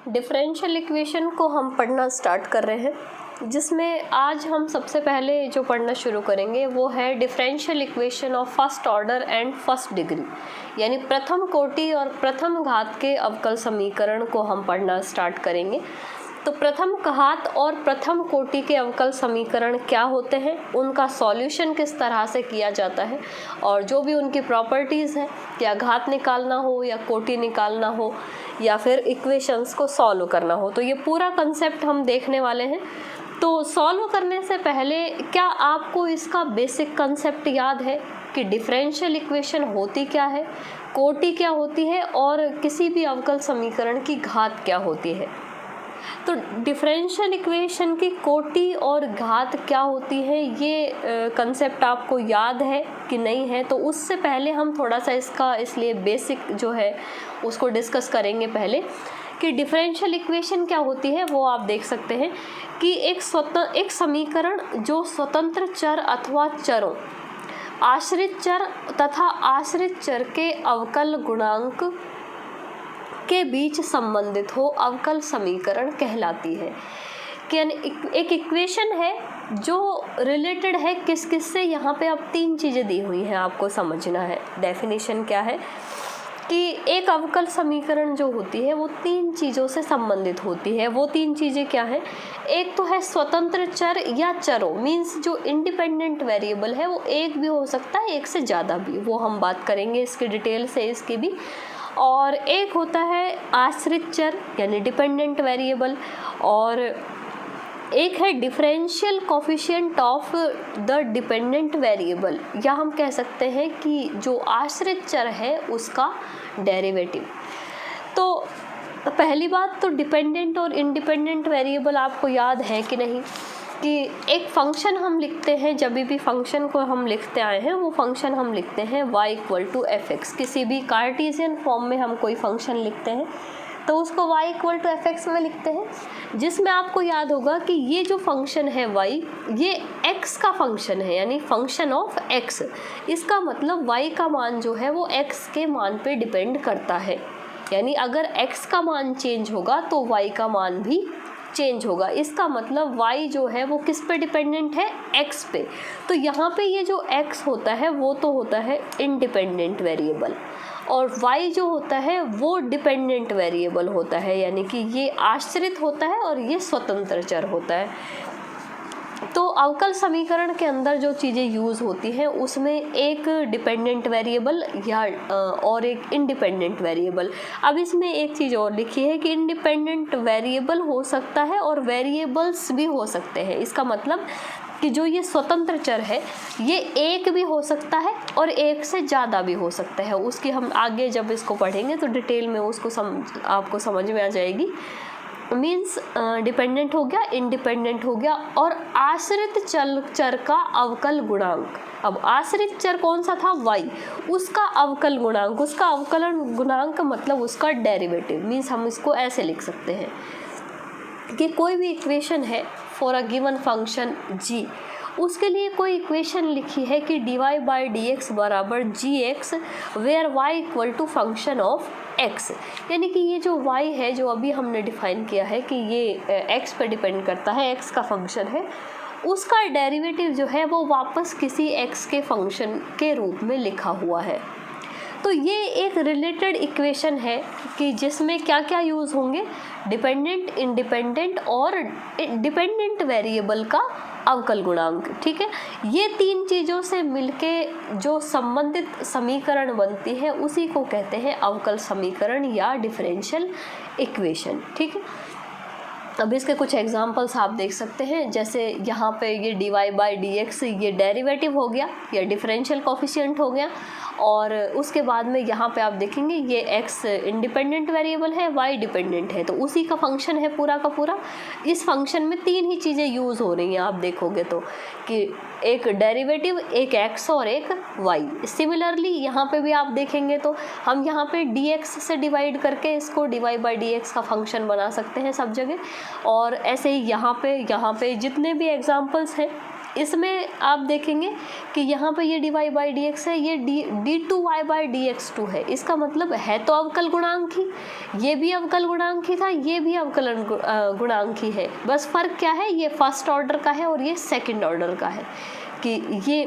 Differential equation को हम पढ़ना स्टार्ट कर रहे हैं, जिसमें आज हम सबसे पहले जो पढ़ना शुरू करेंगे वो है differential equation of first order and first degree, यानी प्रथम कोटि और प्रथम घात के अवकल समीकरण को हम पढ़ना स्टार्ट करेंगे। तो प्रथम घात और प्रथम कोटि के अवकल समीकरण क्या होते हैं, उनका सॉल्यूशन किस तरह से किया जाता है, और जो भी उनकी प्रॉपर्टीज़ हैं, या घात निकालना हो या कोटि निकालना हो या फिर इक्वेशंस को सॉल्व करना हो, तो ये पूरा कंसेप्ट हम देखने वाले हैं। तो सॉल्व करने से पहले क्या आपको इसका बेसिक कंसेप्ट याद है कि डिफरेंशियल इक्वेशन होती क्या है, कोटि क्या होती है और किसी भी अवकल समीकरण की घात क्या होती है। तो डिफरेंशियल इक्वेशन की कोटि और घात क्या होती है, ये कंसेप्ट आपको याद है कि नहीं है। तो उससे पहले हम थोड़ा सा इसका इसलिए बेसिक जो है उसको डिस्कस करेंगे पहले कि डिफरेंशियल इक्वेशन क्या होती है। वो आप देख सकते हैं कि एक समीकरण जो स्वतंत्र चर अथवा चरों, आश्रित चर तथा आश्रित चर के अवकल गुणांक के बीच संबंधित हो, अवकल समीकरण कहलाती है। कि एक इक्वेशन है जो रिलेटेड है किस किस से, यहाँ पे अब तीन चीज़ें दी हुई हैं, आपको समझना है। डेफिनेशन क्या है कि एक अवकल समीकरण जो होती है वो तीन चीज़ों से संबंधित होती है। वो तीन चीज़ें क्या हैं, एक तो है स्वतंत्र चर या चरों, मीन्स जो इंडिपेंडेंट वेरिएबल है वो एक भी हो सकता है, एक से ज़्यादा भी, वो हम बात करेंगे इसकी डिटेल से इसकी भी। और एक होता है आश्रित चर यानी डिपेंडेंट वेरिएबल, और एक है differential coefficient of the dependent variable, या हम कह सकते हैं कि जो आश्रित चर है उसका डेरिवेटिव। तो पहली बात तो डिपेंडेंट और इंडिपेंडेंट वेरिएबल आपको याद है कि नहीं, कि एक फंक्शन हम लिखते हैं, जब भी फंक्शन को हम लिखते आए हैं वो फंक्शन हम लिखते हैं y=fx। किसी भी कार्टेशियन फॉर्म में हम कोई फंक्शन लिखते हैं तो उसको y=fx में लिखते हैं, जिसमें आपको याद होगा कि ये जो फंक्शन है y, ये x का फंक्शन है, यानी फंक्शन ऑफ x। इसका मतलब y का मान जो है वो x के मान पे डिपेंड करता है, यानी अगर x का मान चेंज होगा तो y का मान भी चेंज होगा। इसका मतलब y जो है वो किस पे डिपेंडेंट है, x पे। तो यहाँ पे ये जो x होता है वो तो होता है इंडिपेंडेंट वेरिएबल, और y जो होता है वो डिपेंडेंट वेरिएबल होता है, यानी कि ये आश्रित होता है और ये स्वतंत्र चर होता है। तो अवकल समीकरण के अंदर जो चीज़ें यूज़ होती हैं उसमें एक डिपेंडेंट वेरिएबल या और एक इंडिपेंडेंट वेरिएबल। अब इसमें एक चीज़ और लिखी है कि इंडिपेंडेंट वेरिएबल हो सकता है और वेरिएबल्स भी हो सकते हैं। इसका मतलब कि जो ये स्वतंत्र चर है ये एक भी हो सकता है और एक से ज़्यादा भी हो सकता है। उसकी हम आगे जब इसको पढ़ेंगे तो डिटेल में उसको आपको समझ में आ जाएगी। मीन्स डिपेंडेंट हो गया, इंडिपेंडेंट हो गया, और आश्रित चर का अवकल गुणांक। अब आश्रित चर कौन सा था, y, उसका अवकल गुणांक, उसका अवकलन गुणांक मतलब उसका डेरिवेटिव। मीन्स हम इसको ऐसे लिख सकते हैं कि कोई भी इक्वेशन है for a given function g, उसके लिए कोई इक्वेशन लिखी है कि dy/dx बराबर gx where y function of x, यानी कि ये जो y है जो अभी हमने डिफाइन किया है कि ये x पे डिपेंड करता है, x का फंक्शन है, उसका डेरिवेटिव जो है वो वापस किसी x के फंक्शन के रूप में लिखा हुआ है। तो ये एक रिलेटेड इक्वेशन है कि जिसमें क्या क्या यूज़ होंगे, डिपेंडेंट, इंडिपेंडेंट और डिपेंडेंट वेरिएबल का अवकल गुणांक। ठीक है, ये तीन चीज़ों से मिलके जो संबंधित समीकरण बनती है उसी को कहते हैं अवकल समीकरण या डिफरेंशियल इक्वेशन। ठीक है, अब इसके कुछ एग्जांपल्स आप देख सकते हैं, जैसे यहाँ पे ये dy/dx ये डेरिवेटिव हो गया या डिफरेंशियल कोफिशिएंट हो गया, और उसके बाद में यहाँ पे आप देखेंगे ये x इंडिपेंडेंट वेरिएबल है, y डिपेंडेंट है, तो उसी का फंक्शन है पूरा का पूरा। इस फंक्शन में तीन ही चीज़ें यूज़ हो रही हैं, आप देखोगे तो कि एक डेरिवेटिव, एक x और एक y। सिमिलरली यहाँ पे भी आप देखेंगे तो हम यहाँ पे dx से डिवाइड करके इसको dy/dx का फंक्शन बना सकते हैं सब जगह, और ऐसे ही यहाँ पे जितने भी एग्जांपल्स हैं इसमें आप देखेंगे कि यहाँ पे ये dy बाई डी एक्स है, ये d2y बाई डी एक्स 2 है। इसका मतलब है तो अवकल गुणांक ही, ये भी अवकल गुणांक ही था, ये भी अवकलन गुणांक ही है। बस फ़र्क क्या है, ये फर्स्ट ऑर्डर का है और ये सेकंड ऑर्डर का है, कि ये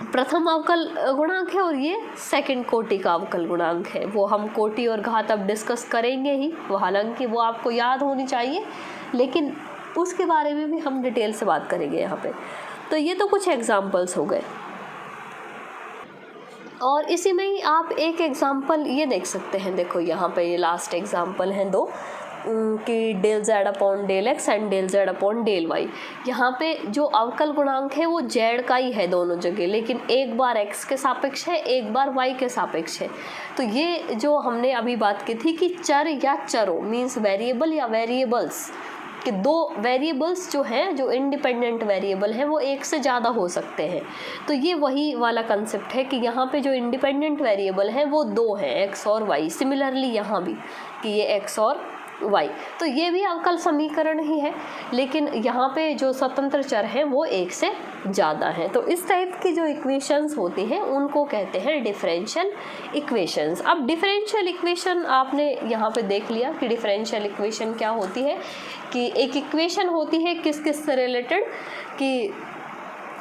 प्रथम अवकल गुणांक है और ये सेकंड कोटि का अवकल गुणांक है। वो हम कोटि और घात अब डिस्कस करेंगे ही, वो हालांकि वो आपको याद होनी चाहिए, लेकिन उसके बारे में भी हम डिटेल से बात करेंगे यहाँ पे। तो ये तो कुछ एग्जाम्पल्स हो गए, और इसी में ही आप एक एग्जाम्पल ये देख सकते हैं। देखो यहाँ पे ये लास्ट एग्जाम्पल हैं दो, कि del Z upon del X and del Z upon del Y. यहाँ पे जो अवकल गुणांक है वो जेड का ही है दोनों जगह, लेकिन एक बार एक्स के सापेक्ष है, एक बार वाई के सापेक्ष है। तो ये जो हमने अभी बात की थी कि चर या चरों मीन्स वेरिएबल या वेरिएबल्स, कि दो वेरिएबल्स जो हैं, जो इंडिपेंडेंट वेरिएबल हैं, वो एक से ज़्यादा हो सकते हैं। तो ये वही वाला कंसेप्ट है कि यहाँ पे जो इंडिपेंडेंट वेरिएबल हैं वो दो हैं, एक्स और वाई। सिमिलरली यहाँ भी कि ये एक्स और वाई, तो ये भी अवकल समीकरण ही है, लेकिन यहाँ पे जो स्वतंत्र चर हैं वो एक से ज़्यादा हैं। तो इस टाइप की जो इक्वेशंस होती हैं उनको कहते हैं डिफरेंशियल इक्वेशंस। अब डिफरेंशियल इक्वेशन आपने यहाँ पे देख लिया कि डिफरेंशियल इक्वेशन क्या होती है, कि एक इक्वेशन होती है किस किस से रिलेटेड, कि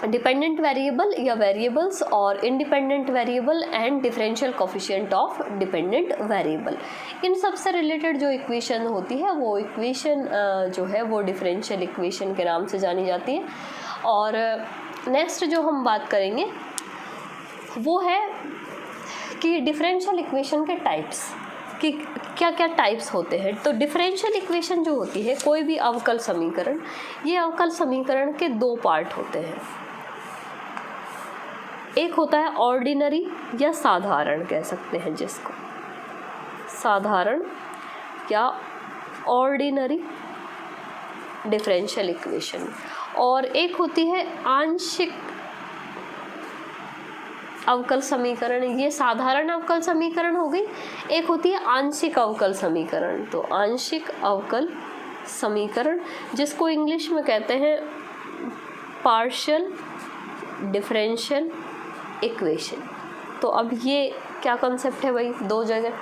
डिपेंडेंट वेरिएबल या वेरिएबल्स और independent variable and differential coefficient of dependent variable, इन सब से रिलेटेड जो इक्वेशन होती है वो इक्वेशन जो है वो डिफरेंशियल इक्वेशन के नाम से जानी जाती है। और नेक्स्ट जो हम बात करेंगे वो है कि डिफरेंशियल इक्वेशन के टाइप्स, कि क्या क्या टाइप्स होते हैं। तो डिफरेंशियल इक्वेशन जो होती है, कोई भी अवकल समीकरण, ये अवकल समीकरण के दो पार्ट होते हैं। एक होता है ऑर्डिनरी या साधारण कह सकते हैं जिसको, साधारण या ऑर्डिनरी डिफरेंशियल इक्वेशन, और एक होती है आंशिक अवकल समीकरण। ये साधारण अवकल समीकरण हो गई, एक होती है आंशिक अवकल समीकरण। तो आंशिक अवकल समीकरण जिसको इंग्लिश में कहते हैं पार्शियल डिफरेंशियल इक्वेशन। तो अब ये क्या कॉन्सेप्ट है भाई, दो जगह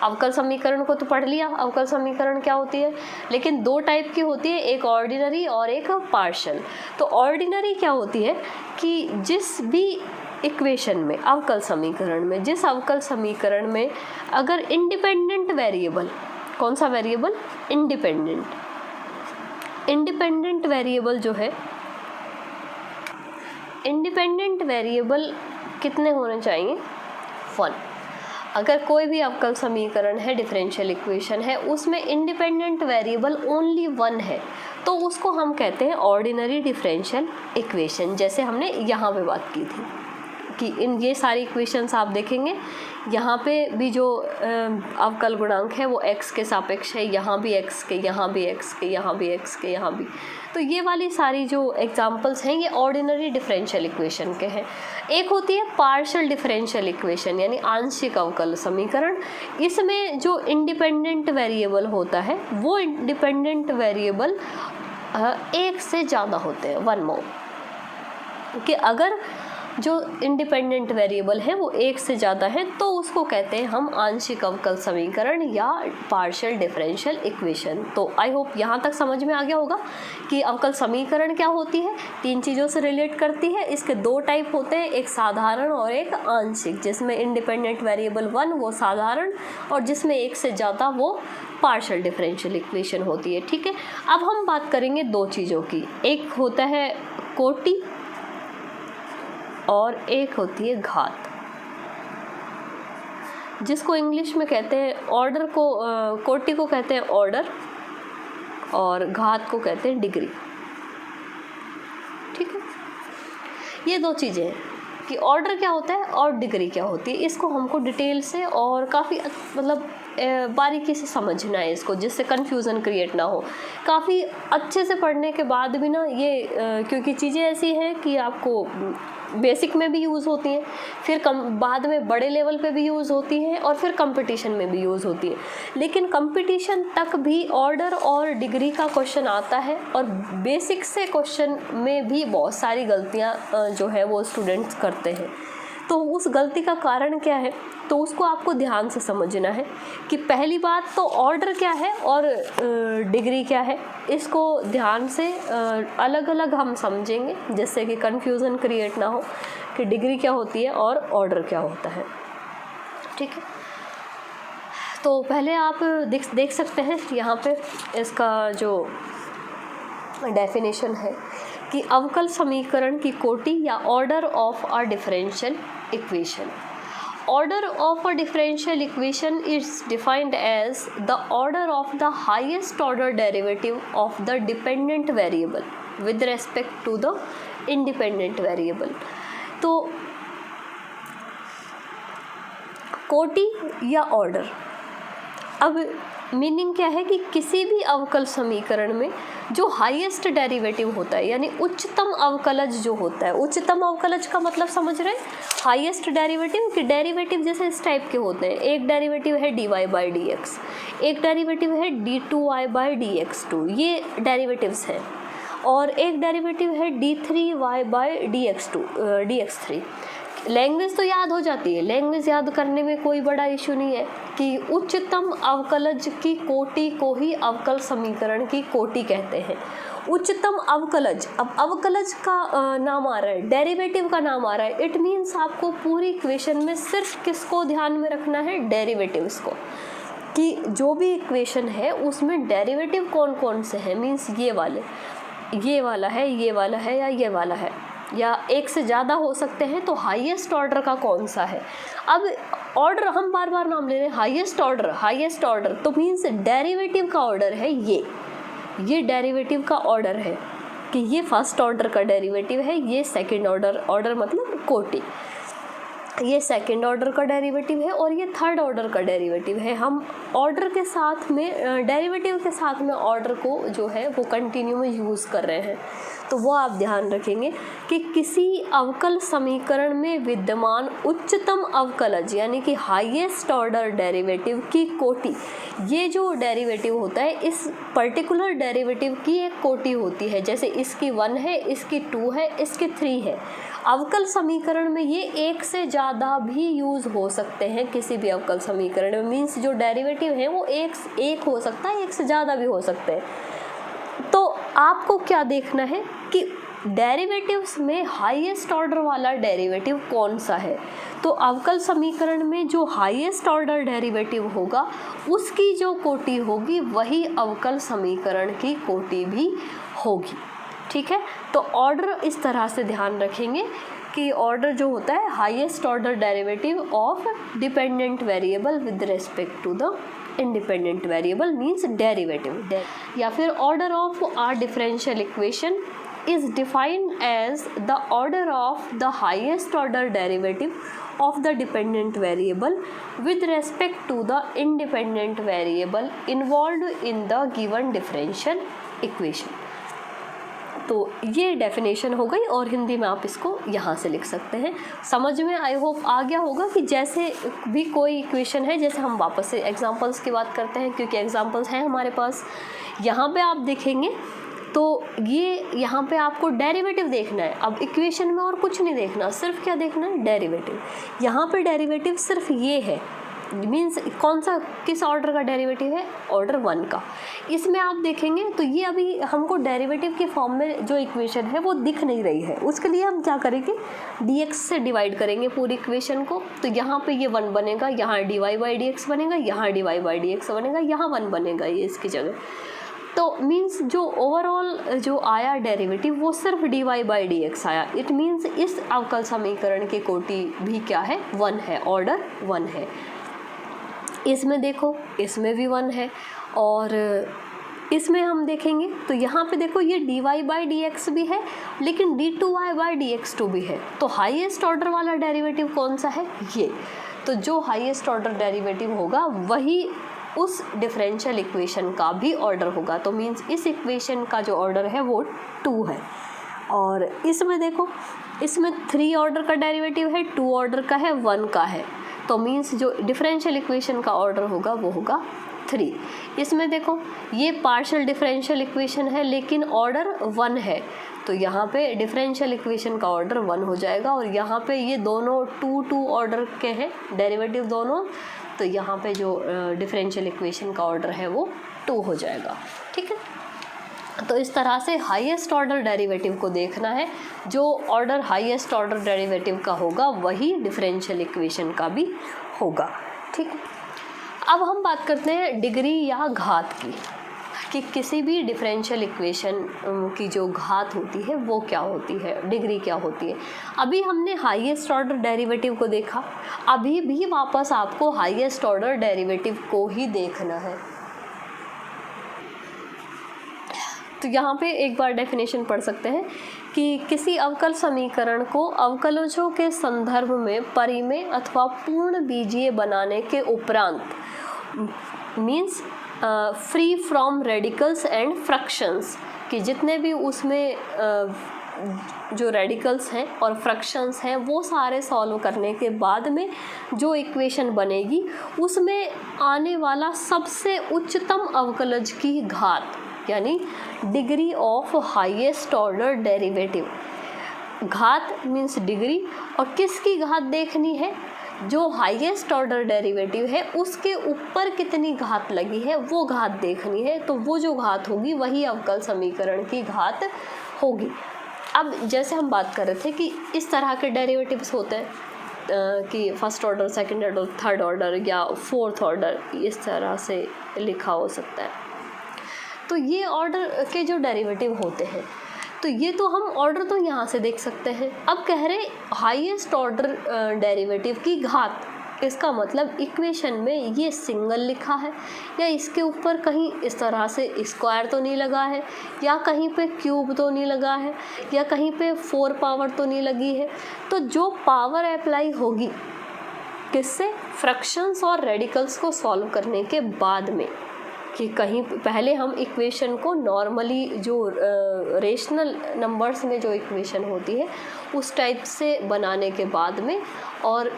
अवकल समीकरण को तो पढ़ लिया, अवकल समीकरण क्या होती है, लेकिन दो टाइप की होती है, एक ऑर्डिनरी और एक पार्शियल। तो ऑर्डिनरी क्या होती है कि जिस भी इक्वेशन में, अवकल समीकरण में, जिस अवकल समीकरण में अगर इंडिपेंडेंट वेरिएबल, कौन सा वेरिएबल, इंडिपेंडेंट वेरिएबल जो है, इंडिपेंडेंट वेरिएबल कितने होने चाहिए, 1। अगर कोई भी अवकल समीकरण है, डिफरेंशियल इक्वेशन है, उसमें इंडिपेंडेंट वेरिएबल ओनली 1 है, तो उसको हम कहते हैं ऑर्डिनरी डिफरेंशियल इक्वेशन। जैसे हमने यहाँ पे बात की थी कि इन ये सारी इक्वेशंस आप देखेंगे, यहाँ पे भी जो अवकल गुणांक है वो x के सापेक्ष है, यहाँ भी x के, यहाँ भी x के, यहाँ भी x के, यहाँ भी। तो ये वाली सारी जो एग्जांपल्स हैं ये ऑर्डिनरी डिफरेंशियल इक्वेशन के हैं। एक होती है पार्शियल डिफरेंशियल इक्वेशन यानी आंशिक अवकल समीकरण। इसमें जो इंडिपेंडेंट वेरिएबल होता है वो इंडिपेंडेंट वेरिएबल एक से ज़्यादा होते हैं, 1 मोर, कि अगर जो इंडिपेंडेंट वेरिएबल है वो एक से ज़्यादा है तो उसको कहते हैं हम आंशिक अवकल समीकरण या पार्शियल डिफरेंशियल इक्वेशन। तो आई होप यहाँ तक समझ में आ गया होगा कि अवकल समीकरण क्या होती है, 3 चीज़ों से रिलेट करती है। इसके 2 टाइप होते हैं, एक साधारण और एक आंशिक, जिसमें इंडिपेंडेंट वेरिएबल 1 वो साधारण और जिसमें एक से ज़्यादा वो पार्शियल डिफरेंशियल इक्वेशन होती है। ठीक है, अब हम बात करेंगे 2 चीज़ों की, एक होता है कोटि और एक होती है घात, जिसको इंग्लिश में कहते हैं ऑर्डर को, कोटि को कहते हैं ऑर्डर और घात को कहते हैं डिग्री। ठीक है, ये 2 चीज़ें हैं कि ऑर्डर क्या होता है और डिग्री क्या होती है। इसको हमको डिटेल से और काफ़ी मतलब बारीकी से समझना है इसको, जिससे कन्फ्यूज़न क्रिएट ना हो। काफ़ी अच्छे से पढ़ने के बाद भी ना ये क्योंकि चीज़ें ऐसी हैं कि आपको बेसिक में भी यूज़ होती हैं, फिर बाद में बड़े लेवल पे भी यूज़ होती हैं और फिर कंपटीशन में भी यूज़ होती है। लेकिन कंपटीशन तक भी ऑर्डर और डिग्री का क्वेश्चन आता है और बेसिक से क्वेश्चन में भी बहुत सारी गलतियाँ जो है वो स्टूडेंट्स करते हैं। तो उस गलती का कारण क्या है, तो उसको आपको ध्यान से समझना है कि पहली बात तो ऑर्डर क्या है और डिग्री क्या है, इसको ध्यान से अलग अलग हम समझेंगे जिससे कि कन्फ्यूज़न क्रिएट ना हो कि डिग्री क्या होती है और ऑर्डर क्या होता है। ठीक है, तो पहले आप देख सकते हैं यहाँ पे इसका जो डेफिनेशन है कि अवकल समीकरण की कोटि या order of a differential equation. Order of a differential equation is defined as the order of the highest order derivative of the dependent variable with respect to the independent variable। तो कोटि या ऑर्डर, अब meaning क्या है कि किसी भी अवकल समीकरण में जो हाईएस्ट डेरिवेटिव होता है, यानी उच्चतम अवकलज जो होता है, उच्चतम अवकलज का मतलब समझ रहे हैं, हाईएस्ट डेरिवेटिव कि डेरिवेटिव जैसे इस टाइप के होते हैं। एक डेरिवेटिव है dy/dx, एक डेरिवेटिव है d2y/dx2, ये डेरिवेटिव्स हैं, और एक डेरिवेटिव है d3y/dx3। लैंग्वेज तो याद हो जाती है, लैंग्वेज याद करने में कोई बड़ा इशू नहीं है कि उच्चतम अवकलज की कोटि को ही अवकल समीकरण की कोटि कहते हैं। उच्चतम अवकलज, अब अवकलज का नाम आ रहा है, डेरिवेटिव का नाम आ रहा है, इट मीन्स आपको पूरी इक्वेशन में सिर्फ किसको ध्यान में रखना है, डेरिवेटिव्स को, कि जो भी इक्वेशन है उसमें डेरिवेटिव कौन कौन से हैं, मीन्स ये वाले, ये वाला है, ये वाला है, या ये वाला है, या एक से ज़्यादा हो सकते हैं, तो हाईएस्ट ऑर्डर का कौन सा है। अब ऑर्डर हम बार बार नाम ले रहे हैं, हाईएस्ट ऑर्डर, हाईएस्ट ऑर्डर, तो मीन्स डेरिवेटिव का ऑर्डर है ये डेरिवेटिव का ऑर्डर है कि ये फर्स्ट ऑर्डर का डेरिवेटिव है, ये सेकंड ऑर्डर मतलब कोटि, ये सेकंड ऑर्डर का डेरिवेटिव है और ये थर्ड ऑर्डर का डेरिवेटिव है। हम ऑर्डर के साथ में, डेरिवेटिव के साथ में ऑर्डर को जो है वो कंटिन्यू में यूज़ कर रहे हैं, तो वो आप ध्यान रखेंगे कि किसी अवकल समीकरण में विद्यमान उच्चतम अवकलज यानी कि हाईएस्ट ऑर्डर डेरिवेटिव की कोटि, ये जो डेरिवेटिव होता है इस पर्टिकुलर डेरिवेटिव की एक कोटि होती है, जैसे इसकी 1 है, इसकी 2 है, इसकी 3 है। अवकल समीकरण में ये एक से ज़्यादा भी यूज़ हो सकते हैं किसी भी अवकल समीकरण में, मीन्स जो डेरिवेटिव है वो एक हो सकता है, एक से ज़्यादा भी हो सकते हैं। तो आपको क्या देखना है कि डेरिवेटिव्स में हाईएस्ट ऑर्डर वाला डेरिवेटिव कौन सा है, तो अवकल समीकरण में जो हाईएस्ट ऑर्डर डेरिवेटिव होगा उसकी जो कोटि होगी वही अवकल समीकरण की कोटि भी होगी। ठीक है, तो ऑर्डर इस तरह से ध्यान रखेंगे कि ऑर्डर जो होता है highest order derivative of dependent variable with respect to the independent variable means derivative, या फिर order of our differential equation is defined as the order of the highest order derivative of the dependent variable with respect to the independent variable involved in the given differential equation। तो ये definition हो गई और हिंदी में आप इसको यहाँ से लिख सकते हैं। समझ में आई होप आ गया होगा कि जैसे भी कोई इक्वेशन है, जैसे हम वापस से एग्जांपल्स की बात करते हैं क्योंकि एग्जांपल्स हैं हमारे पास। यहाँ पे आप देखेंगे तो ये यहाँ पे आपको डेरिवेटिव देखना है, अब इक्वेशन में और कुछ नहीं देखना, सिर्फ क्या देखना है, डेरिवेटिव। यहाँ पे डेरिवेटिव सिर्फ ये है, मीन्स कौन सा, किस ऑर्डर का डेरिवेटिव है, ऑर्डर 1 का। इसमें आप देखेंगे तो ये अभी हमको डेरिवेटिव के फॉर्म में जो इक्वेशन है वो दिख नहीं रही है, उसके लिए हम क्या करेंगे, dx से डिवाइड करेंगे पूरी इक्वेशन को। तो यहाँ पे ये 1 बनेगा, यहाँ dy/dx बनेगा, यहाँ dy/dx बनेगा, यहाँ 1 बनेगा ये इसकी जगह। तो मीन्स जो ओवरऑल जो आया डेरिवेटिव वो सिर्फ dy/dx आया, इट मीन्स इस अवकल समीकरण की कोटि भी क्या है, 1 है, ऑर्डर 1 है। इसमें देखो, इसमें भी 1 है, और इसमें हम देखेंगे तो यहाँ पे देखो ये dy/dx भी है लेकिन d2y/dx2 भी है। तो हाईएस्ट ऑर्डर वाला डेरिवेटिव कौन सा है, ये। तो जो हाईएस्ट ऑर्डर डेरिवेटिव होगा वही उस डिफरेंशियल इक्वेशन का भी ऑर्डर होगा। तो मीन्स इस इक्वेशन का जो ऑर्डर है वो 2 है। और इसमें देखो इसमें 3 ऑर्डर का डेरिवेटिव है, 2 ऑर्डर का है, 1 का है, तो मीन्स जो डिफरेंशियल इक्वेशन का ऑर्डर होगा वो होगा 3। इसमें देखो ये पार्शियल डिफरेंशियल इक्वेशन है लेकिन ऑर्डर 1 है, तो यहाँ पे डिफरेंशियल इक्वेशन का ऑर्डर 1 हो जाएगा। और यहाँ पे ये दोनों 2 ऑर्डर के हैं डेरिवेटिव दोनों, तो यहाँ पे जो डिफरेंशियल इक्वेशन का ऑर्डर है वो 2 हो जाएगा। ठीक है, तो इस तरह से हाईएस्ट ऑर्डर डेरिवेटिव को देखना है, जो ऑर्डर हाईएस्ट ऑर्डर डेरिवेटिव का होगा वही डिफरेंशियल इक्वेशन का भी होगा। ठीक, अब हम बात करते हैं डिग्री या घात की, कि किसी भी डिफरेंशियल इक्वेशन की जो घात होती है वो क्या होती है, डिग्री क्या होती है। अभी हमने हाईएस्ट ऑर्डर डेरिवेटिव को देखा, अभी भी वापस आपको हाईएस्ट ऑर्डर डेरिवेटिव को ही देखना है। तो यहाँ पे एक बार डेफिनेशन पढ़ सकते हैं कि किसी अवकल समीकरण को अवकलजों के संदर्भ में परिमेय अथवा पूर्ण बीजीय बनाने के उपरांत means free from radicals and fractions, कि जितने भी उसमें जो रेडिकल्स हैं और फ्रैक्शंस हैं वो सारे सॉल्व करने के बाद में जो इक्वेशन बनेगी उसमें आने वाला सबसे उच्चतम अवकलज की घात, यानी degree of highest order derivative. घात मीन्स डिग्री, और किसकी घात देखनी है, जो हाईएस्ट ऑर्डर डेरिवेटिव है उसके ऊपर कितनी घात लगी है वो घात देखनी है। तो वो जो घात होगी वही अवकल समीकरण की घात होगी। अब जैसे हम बात कर रहे थे कि इस तरह के डेरिवेटिव्स होते हैं कि first order, second order, third order या फोर्थ ऑर्डर, इस तरह से लिखा हो सकता है। तो ये ऑर्डर के जो डेरिवेटिव होते हैं, तो ये तो हम ऑर्डर तो यहाँ से देख सकते हैं। अब कह रहे हाईएस्ट ऑर्डर डेरिवेटिव की घात, इसका मतलब इक्वेशन में ये सिंगल लिखा है या इसके ऊपर कहीं इस तरह से स्क्वायर तो नहीं लगा है, या कहीं पे क्यूब तो नहीं लगा है, या कहीं पे 4 पावर तो नहीं लगी है। तो जो पावर अप्लाई होगी किससे, फ्रैक्शंस और रेडिकल्स को सॉल्व करने के बाद में, कि कहीं पहले हम इक्वेशन को नॉर्मली जो रेशनल नंबर्स में जो इक्वेशन होती है उस टाइप से बनाने के बाद में, और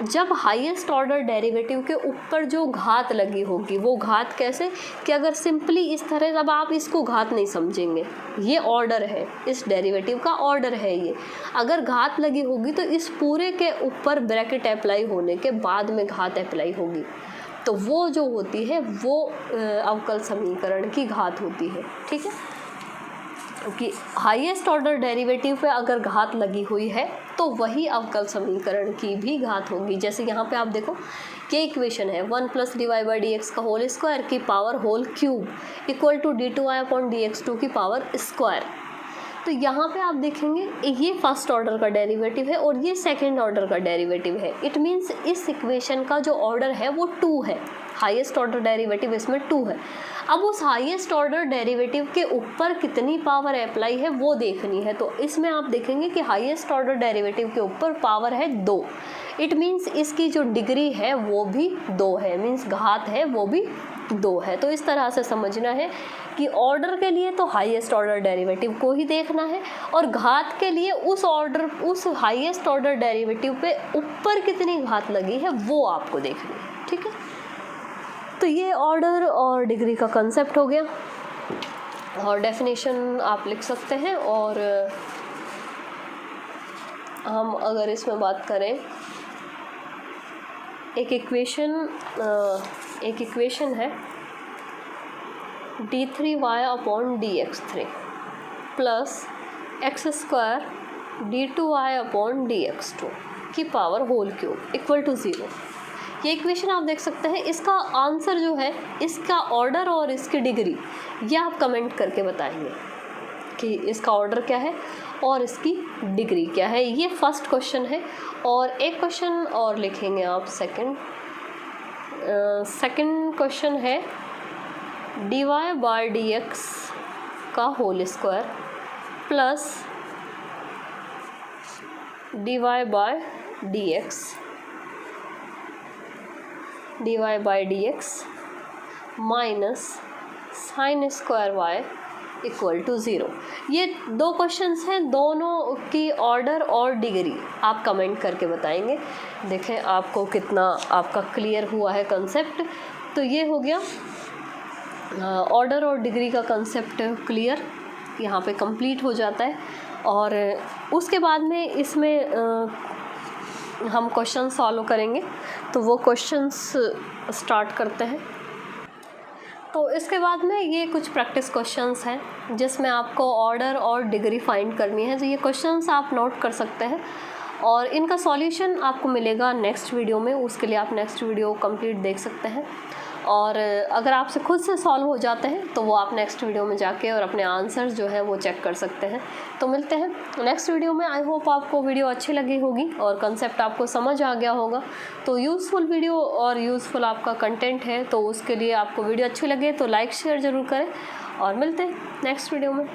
जब हाईएस्ट ऑर्डर डेरिवेटिव के ऊपर जो घात लगी होगी वो घात कैसे, कि अगर सिंपली इस तरह, अब आप इसको घात नहीं समझेंगे, ये ऑर्डर है, इस डेरिवेटिव का ऑर्डर है ये, अगर घात लगी होगी तो इस पूरे के ऊपर ब्रैकेट अप्लाई होने के बाद में घात अप्लाई होगी, तो वो जो होती है वो अवकल समीकरण की घात होती है। ठीक है, क्योंकि हाईएस्ट ऑर्डर डेरिवेटिव पे अगर घात लगी हुई है तो वही अवकल समीकरण की भी घात होगी। जैसे यहाँ पे आप देखो ये इक्वेशन है 1 + dy/dx का होल स्क्वायर की power whole cube equal to d2i/dx2 की पावर स्क्वायर। तो यहाँ पे आप देखेंगे ये फर्स्ट ऑर्डर का डेरिवेटिव है और ये सेकंड ऑर्डर का डेरिवेटिव है। इट मीन्स इस इक्वेशन का जो ऑर्डर है वो 2 है, हाईएस्ट ऑर्डर डेरिवेटिव इसमें 2 है। अब उस हाईएस्ट ऑर्डर डेरिवेटिव के ऊपर कितनी पावर अप्लाई है वो देखनी है। तो इसमें आप देखेंगे कि हाईएस्ट ऑर्डर डेरिवेटिव के ऊपर पावर है 2। इट मीन्स इसकी जो डिग्री है वो भी 2 है, मीन्स घात है वो भी 2 है। तो इस तरह से समझना है कि ऑर्डर के लिए तो हाईएस्ट ऑर्डर डेरिवेटिव को ही देखना है, और घात के लिए उस हाईएस्ट ऑर्डर डेरिवेटिव पे ऊपर कितनी घात लगी है वो आपको देखनी है। ठीक है, तो ये ऑर्डर और डिग्री का कंसेप्ट हो गया, और डेफिनेशन आप लिख सकते हैं। और हम अगर इसमें बात करें, एक इक्वेशन है d3y/dx3 प्लस x² d2y/dx2 की power whole cube equal to 0। ये इक्वेशन आप देख सकते हैं। इसका आंसर जो है, इसका ऑर्डर और इसकी डिग्री, ये आप कमेंट करके बताएंगे कि इसका ऑर्डर क्या है और इसकी डिग्री क्या है। ये फर्स्ट क्वेश्चन है। और एक क्वेश्चन और लिखेंगे आप सेकंड क्वेश्चन है dy/dx का whole square plus dy/dx minus sin² y equal to 0। ये 2 क्वेश्चंस हैं, दोनों की ऑर्डर और डिग्री आप कमेंट करके बताएंगे। देखें आपको कितना आपका क्लियर हुआ है कंसेप्ट। तो ये हो गया ऑर्डर और डिग्री का कंसेप्ट क्लियर, यहाँ पे कंप्लीट हो जाता है। और उसके बाद में इसमें हम क्वेश्चन सॉल्व करेंगे। तो वो क्वेश्चंस स्टार्ट करते हैं। तो इसके बाद में ये कुछ प्रैक्टिस क्वेश्चंस हैं जिसमें आपको ऑर्डर और डिग्री फाइंड करनी है। तो ये क्वेश्चंस आप नोट कर सकते हैं और इनका सॉल्यूशन आपको मिलेगा नेक्स्ट वीडियो में। उसके लिए आप नेक्स्ट वीडियो कंप्लीट देख सकते हैं। और अगर आपसे खुद से सॉल्व हो जाते हैं तो वो आप नेक्स्ट वीडियो में जाके और अपने आंसर्स जो है वो चेक कर सकते हैं। तो मिलते हैं नेक्स्ट वीडियो में। आई होप आपको वीडियो अच्छी लगी होगी और कंसेप्ट आपको समझ आ गया होगा। तो यूज़फुल वीडियो और यूज़फुल आपका कंटेंट है, तो उसके लिए आपको वीडियो अच्छी लगे तो लाइक शेयर ज़रूर करें और मिलते हैं नेक्स्ट वीडियो में।